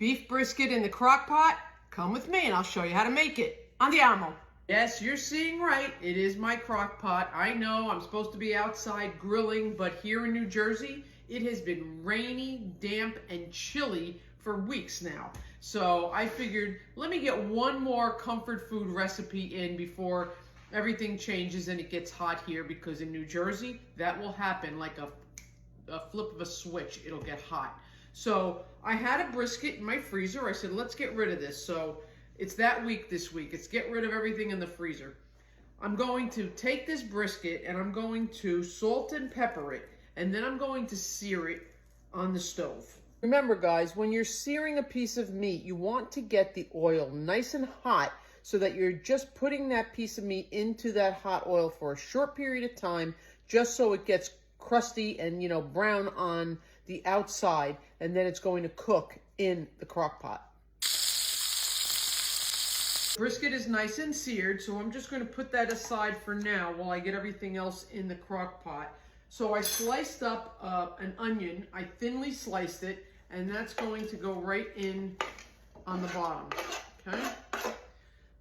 beef brisket in the crock pot? Come with me and I'll show you how to make it. Andiamo. Yes, you're seeing right. It is my crock pot. I know I'm supposed to be outside grilling, but here in New Jersey, it has been rainy, damp, and chilly for weeks now. So I figured, let me get one more comfort food recipe in before everything changes and it gets hot here, because in New Jersey, that will happen like a flip of a switch. It'll get hot. So I had a brisket in my freezer. I said, let's get rid of this. So it's that week this week. It's get rid of everything in the freezer. I'm going to take this brisket and I'm going to salt and pepper it, and then I'm going to sear it on the stove. Remember guys, when you're searing a piece of meat, you want to get the oil nice and hot so that you're just putting that piece of meat into that hot oil for a short period of time, just so it gets crusty and, you know, brown on the outside, and then it's going to cook in the crock pot. Brisket is nice and seared, so I'm just going to put that aside for now while I get everything else in the crock pot. So I sliced up an onion. I thinly sliced it, and that's going to go right in on the bottom, okay?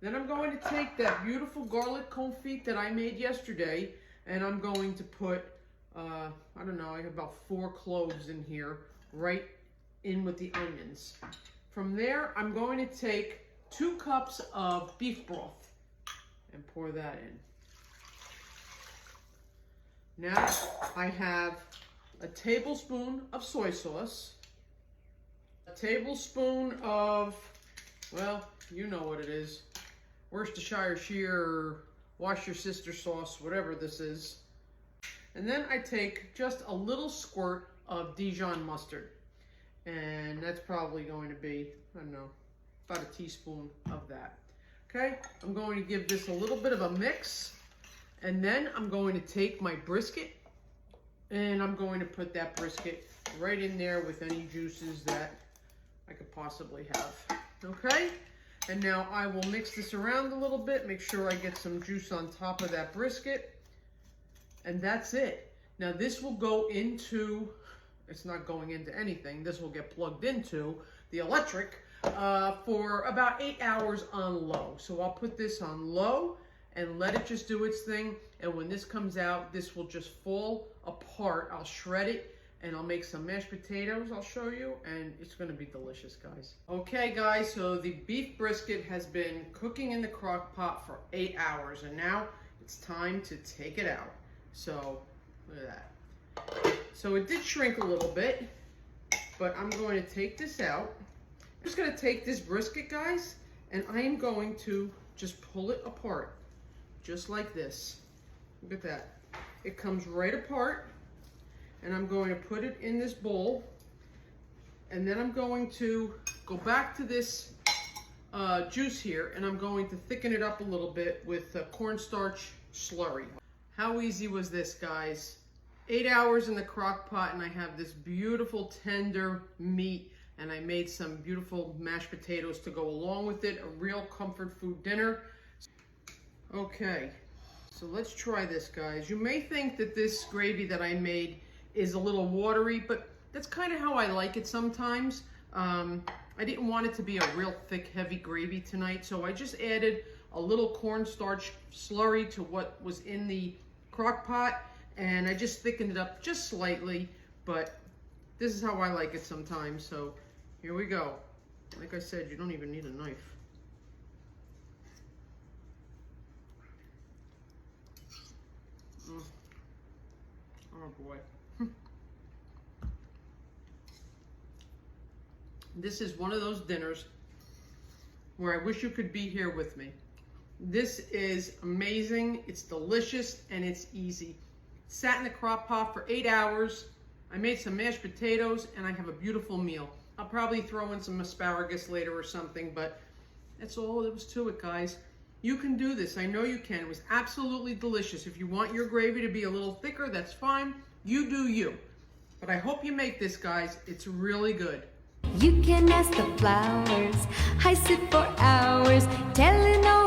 Then I'm going to take that beautiful garlic confit that I made yesterday, and I'm going to put, I don't know, I have about 4 cloves in here, right in with the onions. From there, I'm going to take 2 cups of beef broth and pour that in. Now I have a tablespoon of soy sauce, a tablespoon of, well, you know what it is, Worcestershire, wash your sister sauce, whatever this is. And then I take just a little squirt of Dijon mustard. And that's probably going to be, I don't know, about a teaspoon of that. Okay, I'm going to give this a little bit of a mix. And then I'm going to take my brisket and I'm going to put that brisket right in there with any juices that I could possibly have. Okay, and now I will mix this around a little bit, make sure I get some juice on top of that brisket. And that's it. Now this will go into, it's not going into anything, this will get plugged into the electric for about 8 hours on low. So I'll put this on low and let it just do its thing. And when this comes out, this will just fall apart. I'll shred it and I'll make some mashed potatoes, I'll show you, and it's gonna be delicious, guys. Okay guys, so the beef brisket has been cooking in the crock pot for 8 hours, and now it's time to take it out. So, look at that. So it did shrink a little bit, but I'm going to take this out. I'm just going to take this brisket, guys, and I am going to just pull it apart, just like this. Look at that. It comes right apart, and I'm going to put it in this bowl, and then I'm going to go back to this juice here, and I'm going to thicken it up a little bit with cornstarch slurry. How easy was this, guys? 8 hours in the crock pot, and I have this beautiful tender meat, and I made some beautiful mashed potatoes to go along with it. A real comfort food dinner. Okay, so let's try this, guys. You may think that this gravy that I made is a little watery, but that's kind of how I like it sometimes. I didn't want it to be a real thick, heavy gravy tonight, so I just added a little cornstarch slurry to what was in the crock pot, and I just thickened it up just slightly, but this is how I like it sometimes. So here we go. Like I said, you don't even need a knife. Oh boy. This is one of those dinners where I wish you could be here with me. This is amazing, it's delicious, and it's easy. Sat in the crock pot for 8 hours. I made some mashed potatoes, and I have a beautiful meal. I'll probably throw in some asparagus later or something, but that's all there was to it, guys. You can do this, I know you can. It was absolutely delicious. If you want your gravy to be a little thicker, that's fine. You do you. But I hope you make this, guys. It's really good. You can ask the flowers, I sit for hours, telling all